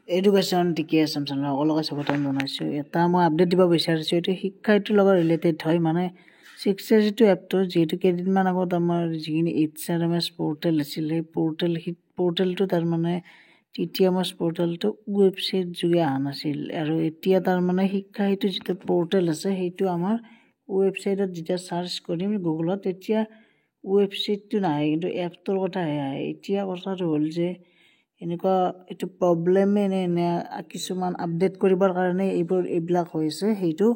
Education টিকে আছাম সকলোকে স্বাগতম জনাইছোঁ। এটা মই আপডেট দিব বিচাৰিছোঁ, এইটো শিক্ষাটোৰ লগত ৰিলেটেড হয়। মানে শিক্ষা যিটো এপটো, যিহেতু কেইদিনমান আগত আমাৰ যিখিনি HRMS পৰ্টেল আছিল, সেই পৰ্টেলটো তাৰমানে TTMS পৰ্টেলটো ৱেবছাইট যোগে অহা নাছিল। আৰু এতিয়া তাৰমানে শিক্ষা সেইটো যিটো পৰ্টেল আছে, সেইটো আমাৰ ৱেবছাইটত যেতিয়া চাৰ্চ কৰিম গুগলত, তেতিয়া ৱেবছাইটটো নাহে, কিন্তু এপটোৰ কথাহে আহে। এতিয়া কথাটো হ'ল যে এনেকুৱা এইটো প্ৰব্লেমে এনে কিছুমান আপডেট কৰিবৰ কাৰণে এইবিলাক হৈছে, সেইটো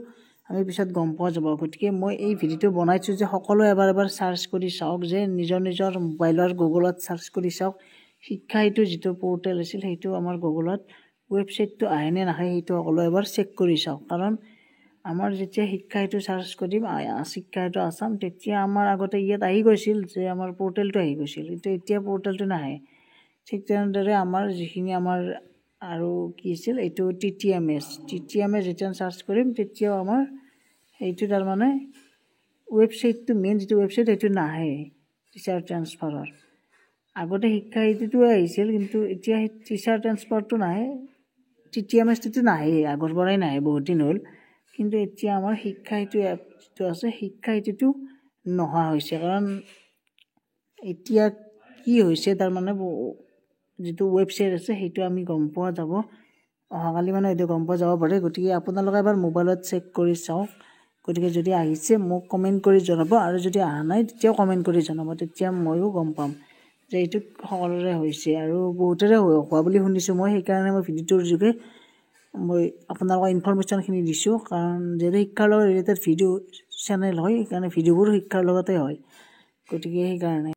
আমি পিছত গম পোৱা যাব। গতিকে মই এই ভিডিঅ'টো বনাইছোঁ যে সকলোৱে এবাৰ চাৰ্চ কৰি চাওক, যে নিজৰ মোবাইলৰ গুগলত চাৰ্চ কৰি চাওক শিক্ষা সেইটো যিটো পৰ্টেল আছিল, সেইটো আমাৰ গুগলত ৱেবছাইটটো আহেনে নাহে, সেইটো সকলোৱে এবাৰ চেক কৰি চাওক। কাৰণ আমাৰ যেতিয়া শিক্ষা সেইটো চাৰ্চ কৰিম শিক্ষা সেইটো আছাম, তেতিয়া আমাৰ আগতে ইয়াত আহি গৈছিল যে আমাৰ পৰ্টেলটো আহি গৈছিল, কিন্তু এতিয়া পৰ্টেলটো নাহে। ঠিক তেনেদৰে আমাৰ যিখিনি আমাৰ আৰু কি আছিল, এইটো TTMS যেতিয়া চাৰ্চ কৰিম তেতিয়াও আমাৰ সেইটো তাৰমানে ৱেবছাইটটো মেইন যিটো ৱেবছাইট সেইটো নাহে টিচাৰ ট্ৰেন্সফাৰৰ। আগতে শিক্ষা সেইটোৱে আহিছিল, কিন্তু এতিয়া সেই টিচাৰ ট্ৰেন্সফাৰটো নাহে, TTMSটো নাহে, আগৰ পৰাই নাহে, বহুত দিন হ'ল। কিন্তু এতিয়া আমাৰ শিক্ষা সেইটো এপ যিটো আছে, শিক্ষা সেইটোতো নোহোৱা হৈছে। কাৰণ এতিয়া কি হৈছে, তাৰমানে যিটো ৱেবছাইট আছে সেইটো আমি গম পোৱা যাব, অহাকালি মানে এইটো গম পোৱা যাব পাৰে। গতিকে আপোনালোকে এবাৰ মোবাইলত চেক কৰি চাওক। গতিকে যদি আহিছে মোক কমেণ্ট কৰি জনাব, আৰু যদি অহা নাই তেতিয়াও কমেণ্ট কৰি জনাব, তেতিয়া ময়ো গম পাম যে এইটো সকলোৰে হৈছে আৰু বহুতৰে হোৱা বুলি শুনিছোঁ মই। সেইকাৰণে মই ভিডিঅ'টোৰ যোগে মই আপোনালোকৰ ইনফৰমেশ্যনখিনি দিছোঁ। কাৰণ যিহেতু শিক্ষাৰ লগত ৰিলেটেড ভিডিঅ' চেনেল হয়, সেইকাৰণে ভিডিঅ'বোৰ শিক্ষাৰ লগতে হয়। গতিকে সেইকাৰণে